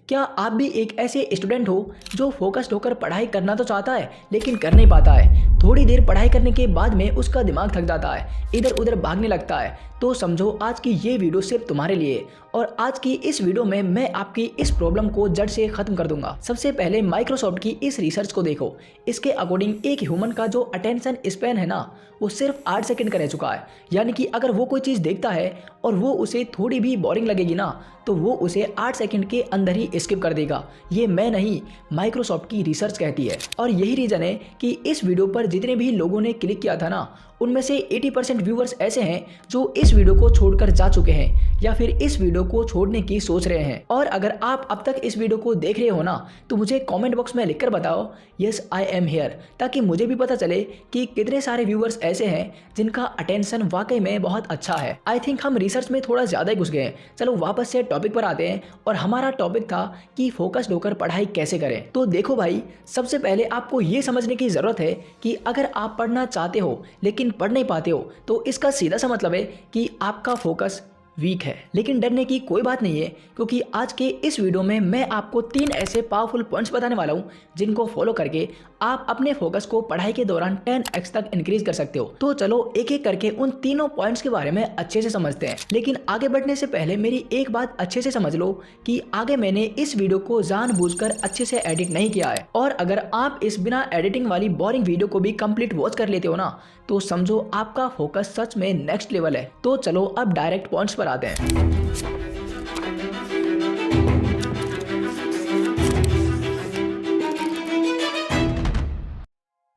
क्या आप भी एक ऐसे स्टूडेंट हो जो फोकस्ड होकर पढ़ाई करना तो चाहता है लेकिन कर नहीं पाता है? थोड़ी देर पढ़ाई करने के बाद में उसका दिमाग थक जाता है, इधर उधर भागने लगता है। तो समझो आज की ये वीडियो सिर्फ तुम्हारे लिए। और आज की इस वीडियो में मैं आपकी इस प्रॉब्लम को जड़ से खत्म कर दूंगा। सबसे पहले माइक्रोसॉफ्ट की इस रिसर्च को देखो। इसके अकॉर्डिंग एक ह्यूमन का जो अटेंशन स्पैन है ना, वो सिर्फ 8 सेकंड का रह चुका है। यानी कि अगर वो कोई चीज़ देखता है और वो उसे थोड़ी भी बोरिंग लगेगी ना, तो वो उसे 8 सेकंड के अंदर ही स्किप कर देगा। ये मैं नहीं, माइक्रोसॉफ्ट की रिसर्च कहती है। और यही रीज़न है कि इस वीडियो पर जितने भी लोगों ने क्लिक किया था ना, उनमें से 80% व्यूवर्स ऐसे हैं जो इस वीडियो को छोड़कर जा चुके हैं या फिर इस वीडियो को छोड़ने की सोच रहे हैं। और अगर आप अब तक इस वीडियो को देख रहे हो ना, तो मुझे कमेंट बॉक्स में लिखकर बताओ यस आई एम हियर, ताकि मुझे भी पता चले कि कितने सारे व्यूवर्स ऐसे हैं जिनका अटेंशन वाकई में बहुत अच्छा है। आई थिंक हम रिसर्च में थोड़ा ज़्यादा ही घुस गए हैं। चलो वापस से टॉपिक पर आते हैं। और हमारा टॉपिक था कि फोकस्ड होकर पढ़ाई कैसे करें। तो देखो भाई, सबसे पहले आपको ये समझने की ज़रूरत है कि अगर आप पढ़ना चाहते हो लेकिन पढ़ नहीं पाते हो, तो इसका सीधा सा मतलब है कि आपका फोकस वीक है। लेकिन डरने की कोई बात नहीं है, क्योंकि आज के इस वीडियो में मैं आपको 3 ऐसे पावरफुल पॉइंट्स बताने वाला हूं जिनको फॉलो करके आप अपने फोकस को पढ़ाई के दौरान 10x तक इंक्रीज कर सकते हो। तो चलो एक एक करके उन तीनों पॉइंट्स के बारे में अच्छे से समझते हैं। लेकिन आगे बढ़ने से पहले मेरी एक बात अच्छे से समझ लो कि आगे मैंने इस वीडियो को जानबूझकर अच्छे से एडिट नहीं किया है। और अगर आप इस बिना एडिटिंग वाली बोरिंग वीडियो को भी कंप्लीट वॉच कर लेते हो ना, तो समझो आपका फोकस सच में नेक्स्ट लेवल है। तो चलो अब डायरेक्ट पॉइंट्स पर आते हैं।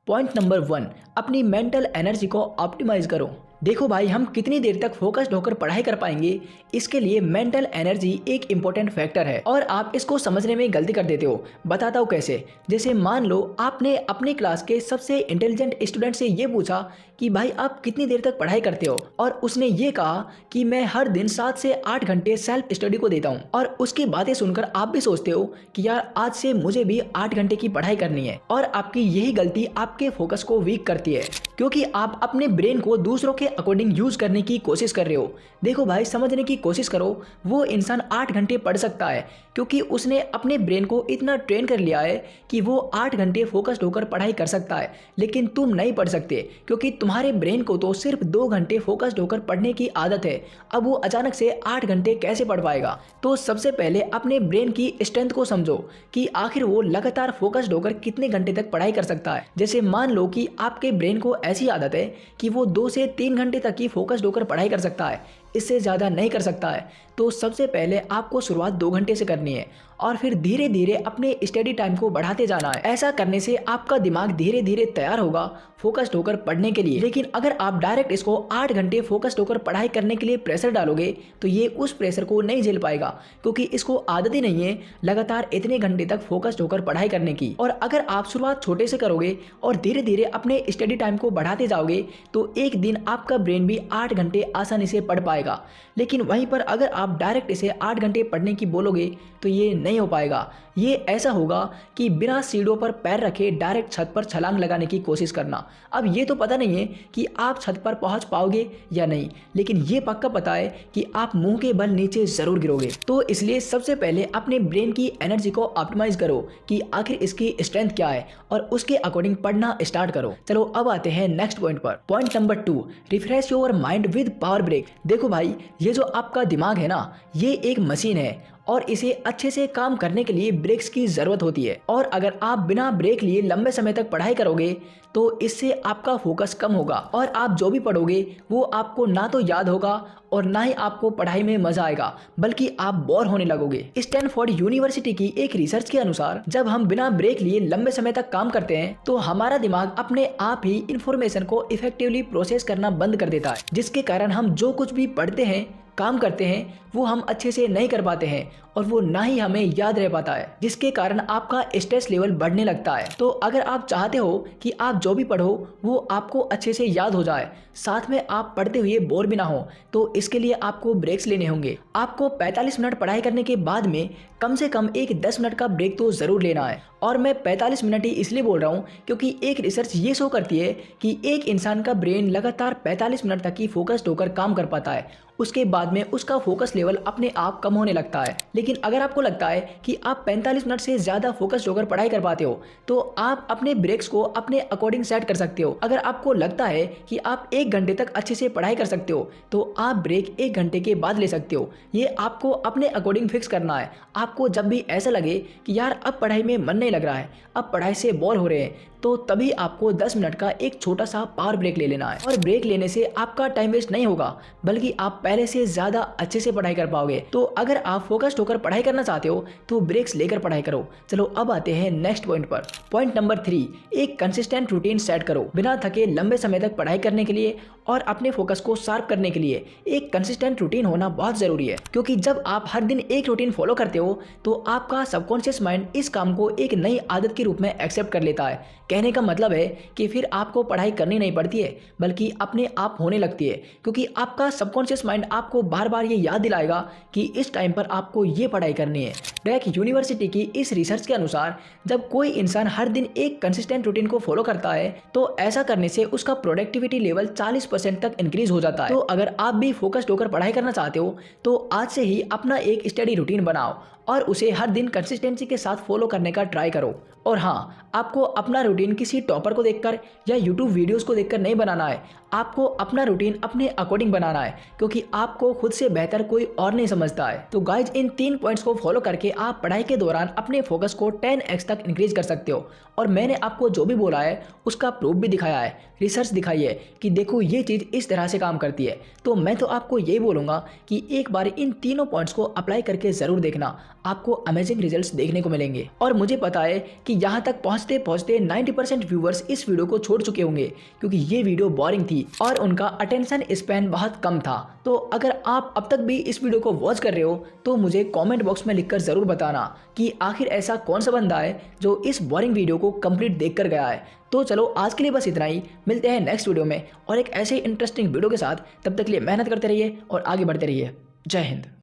पॉइंट नंबर 1, अपनी मेंटल एनर्जी को ऑप्टिमाइज करो। देखो भाई, हम कितनी देर तक फोकस्ड होकर पढ़ाई कर पाएंगे, इसके लिए मेंटल एनर्जी एक इंपॉर्टेंट फैक्टर है। और आप इसको समझने में गलती कर देते हो। बताता हूँ कैसे। जैसे मान लो आपने अपनी क्लास के सबसे इंटेलिजेंट स्टूडेंट से ये पूछा कि भाई आप कितनी देर तक पढ़ाई करते हो, और उसने ये कहा कि मैं हर दिन 7 से 8 घंटे सेल्फ स्टडी को देता हूँ। और उसकी बातें सुनकर आप भी सोचते हो कि यार आज से मुझे भी 8 घंटे की पढ़ाई करनी है। और आपकी यही गलती आपके फोकस को वीक करती है, क्योंकि आप अपने ब्रेन को दूसरों के अकॉर्डिंग यूज करने की कोशिश कर रहे हो। देखो भाई, समझने की कोशिश करो। वो इंसान 8 घंटे पढ़ सकता है क्योंकि उसने अपने ब्रेन को इतना ट्रेन कर लिया है कि वो 8 घंटे फोकस्ड होकर पढ़ाई कर सकता है। लेकिन तुम नहीं पढ़ सकते, क्योंकि तुम्हारे ब्रेन को तो सिर्फ 2 घंटे फोकस्ड होकर पढ़ने की आदत है। अब वो अचानक से 8 घंटे कैसे पढ़ पाएगा? तो सबसे पहले अपने ब्रेन की स्ट्रेंथ को समझो कि आखिर वो लगातार फोकस्ड होकर कितने घंटे तक पढ़ाई कर सकता है। जैसे मान लो कि आपके ब्रेन को ऐसी आदत है कि वो 2 से 3 घंटे तक ही फोकस्ड होकर पढ़ाई कर सकता है, इससे ज़्यादा नहीं कर सकता है। तो सबसे पहले आपको शुरुआत 2 घंटे से करनी है और फिर धीरे धीरे अपने स्टडी टाइम को बढ़ाते जाना है। ऐसा करने से आपका दिमाग धीरे धीरे तैयार होगा फोकस्ड होकर पढ़ने के लिए। लेकिन अगर आप डायरेक्ट इसको 8 घंटे फोकस्ड होकर पढ़ाई करने के लिए प्रेशर डालोगे, तो ये उस प्रेशर को नहीं झेल पाएगा, क्योंकि इसको आदत ही नहीं है लगातार इतने घंटे तक फोकस्ड होकर पढ़ाई करने की। और अगर आप शुरुआत छोटे से करोगे और धीरे धीरे अपने स्टडी टाइम को बढ़ाते जाओगे, तो एक दिन आपका ब्रेन भी 8 घंटे आसानी से पढ़ पाएगा। लेकिन वहीं पर अगर आप डायरेक्ट इसे 8 घंटे पढ़ने की बोलोगे, तो ये नहीं हो पाएगा। ये ऐसा होगा कि बिना सीढ़ियों पर पैर रखे डायरेक्ट छत पर छलांग लगाने की कोशिश करना। अब ये तो पता नहीं है कि आप छत पर पहुंच पाओगे या नहीं, लेकिन ये पक्का पता है कि आप मुंह के बल नीचे जरूर गिरोगे। तो इसलिए सबसे पहले अपने ब्रेन की एनर्जी को ऑप्टिमाइज करो कि आखिर इसकी स्ट्रेंथ क्या है, और उसके अकॉर्डिंग पढ़ना स्टार्ट करो। चलो अब आते हैं नेक्स्ट पॉइंट पर। Point number 2, refresh your mind with power break. देखो भाई, ये जो आपका दिमाग है ना, ये एक मशीन है और इसे अच्छे से काम करने के लिए ब्रेक्स की जरूरत होती है। और अगर आप बिना ब्रेक लिए लंबे समय तक पढ़ाई करोगे, तो इससे आपका फोकस कम होगा और आप जो भी पढ़ोगे वो आपको ना तो याद होगा और ना ही आपको पढ़ाई में मजा आएगा, बल्कि आप बोर होने लगोगे। स्टैनफोर्ड यूनिवर्सिटी की एक रिसर्च के अनुसार जब हम बिना ब्रेक लिए लंबे समय तक काम करते हैं, तो हमारा दिमाग अपने आप ही इंफॉर्मेशन को इफेक्टिवली प्रोसेस करना बंद कर देता है, जिसके कारण हम जो कुछ भी पढ़ते हैं, काम करते हैं, वो हम अच्छे से नहीं कर पाते हैं और वो ना ही हमें याद रह पाता है, जिसके कारण आपका स्ट्रेस लेवल बढ़ने लगता है। तो अगर आप चाहते हो कि आप जो भी पढ़ो वो आपको अच्छे से याद हो जाए, साथ में आप पढ़ते हुए बोर भी ना हो, तो इसके लिए आपको ब्रेक्स लेने होंगे। आपको 45 मिनट पढ़ाई करने के बाद में कम से कम एक 10 मिनट का ब्रेक तो ज़रूर लेना है। और मैं 45 मिनट ही इसलिए बोल रहा हूँ क्योंकि एक रिसर्च ये शो करती है कि एक इंसान का ब्रेन लगातार 45 मिनट तक ही फोकस्ड होकर काम कर पाता है, उसके बाद में उसका फोकस लेवल अपने आप कम होने लगता है। लेकिन अगर आपको लगता है कि आप 45 मिनट से ज़्यादा फोकस्ड होकर पढ़ाई कर पाते हो तो आप अपने ब्रेक्स को अपने अकॉर्डिंग सेट कर सकते हो। अगर आपको लगता है कि आप 1 घंटे तक अच्छे से पढ़ाई कर सकते हो तो आप ब्रेक 1 घंटे के बाद ले सकते हो। ये आपको अपने अकॉर्डिंग फिक्स करना है। आपको जब भी ऐसा लगे कि यार अब पढ़ाई में मन नहीं लग रहा है, अब पढ़ाई से बोर हो रहे हैं, तो तभी आपको 10 मिनट का एक छोटा सा पावर ब्रेक ले लेना है। और ब्रेक लेने से आपका टाइम वेस्ट नहीं होगा, बल्कि आप पहले से ज़्यादा अच्छे से पढ़ाई कर पाओगे। तो अगर आप फोकस्ड होकर पढ़ाई करना चाहते हो तो ब्रेक्स लेकर पढ़ाई करो। चलो अब आते हैं नेक्स्ट पॉइंट पर। पॉइंट नंबर 3, एक कंसिस्टेंट रूटीन सेट करो। बिना थके लंबे समय तक पढ़ाई करने के लिए और अपने फोकस को शार्प करने के लिए एक कंसिस्टेंट रूटीन होना बहुत ज़रूरी है, क्योंकि जब आप हर दिन एक रूटीन फॉलो करते हो तो आपका सबकॉन्शियस माइंड इस काम को एक नई आदत के रूप में एक्सेप्ट कर लेता है। कहने का मतलब है कि फिर आपको पढ़ाई करनी नहीं पड़ती है, बल्कि अपने आप होने लगती है, क्योंकि आपका सबकॉन्शियस माइंड आपको बार बार ये याद दिलाएगा कि इस टाइम पर आपको ये पढ़ाई करनी है। डैक यूनिवर्सिटी की इस रिसर्च के अनुसार जब कोई इंसान हर दिन एक कंसिस्टेंट रूटीन को फॉलो करता है तो ऐसा करने से उसका प्रोडक्टिविटी लेवल 40% तक इंक्रीज हो जाता है। तो अगर आप भी फोकस्ड होकर पढ़ाई करना चाहते हो तो आज से ही अपना एक स्टडी रूटीन बनाओ और उसे हर दिन कंसिस्टेंसी के साथ फॉलो करने का ट्राई करो। और हाँ, आपको अपना रूटीन किसी टॉपर को देखकर या यूट्यूब वीडियोस को देखकर नहीं बनाना है। आपको अपना रूटीन अपने अकॉर्डिंग बनाना है, क्योंकि आपको खुद से बेहतर कोई और नहीं समझता है। तो गाइज, इन 3 पॉइंट्स को फॉलो करके आप पढ़ाई के दौरान अपने फोकस को 10x तक इंक्रीज कर सकते हो। और मैंने आपको जो भी बोला है उसका प्रूफ भी दिखाया है, रिसर्च दिखाई है कि देखो ये चीज़ इस तरह से काम करती है। तो मैं तो आपको यही बोलूँगा कि एक बार इन तीनों पॉइंट्स को अप्लाई करके ज़रूर देखना, आपको अमेजिंग रिजल्ट्स देखने को मिलेंगे। और मुझे पता है कि यहाँ तक पहुँचते पहुँचते 90% व्यूवर्स इस वीडियो को छोड़ चुके होंगे, क्योंकि ये वीडियो बोरिंग थी और उनका अटेंशन स्पैन बहुत कम था। तो अगर आप अब तक भी इस वीडियो को वॉच कर रहे हो तो मुझे कमेंट बॉक्स में लिखकर ज़रूर बताना कि आखिर ऐसा कौन सा बंदा है जो इस बोरिंग वीडियो को कंप्लीट देखकर गया है। तो चलो आज के लिए बस इतना ही, मिलते हैं नेक्स्ट वीडियो में और एक ऐसे इंटरेस्टिंग वीडियो के साथ। तब तक के लिए मेहनत करते रहिए और आगे बढ़ते रहिए। जय हिंद।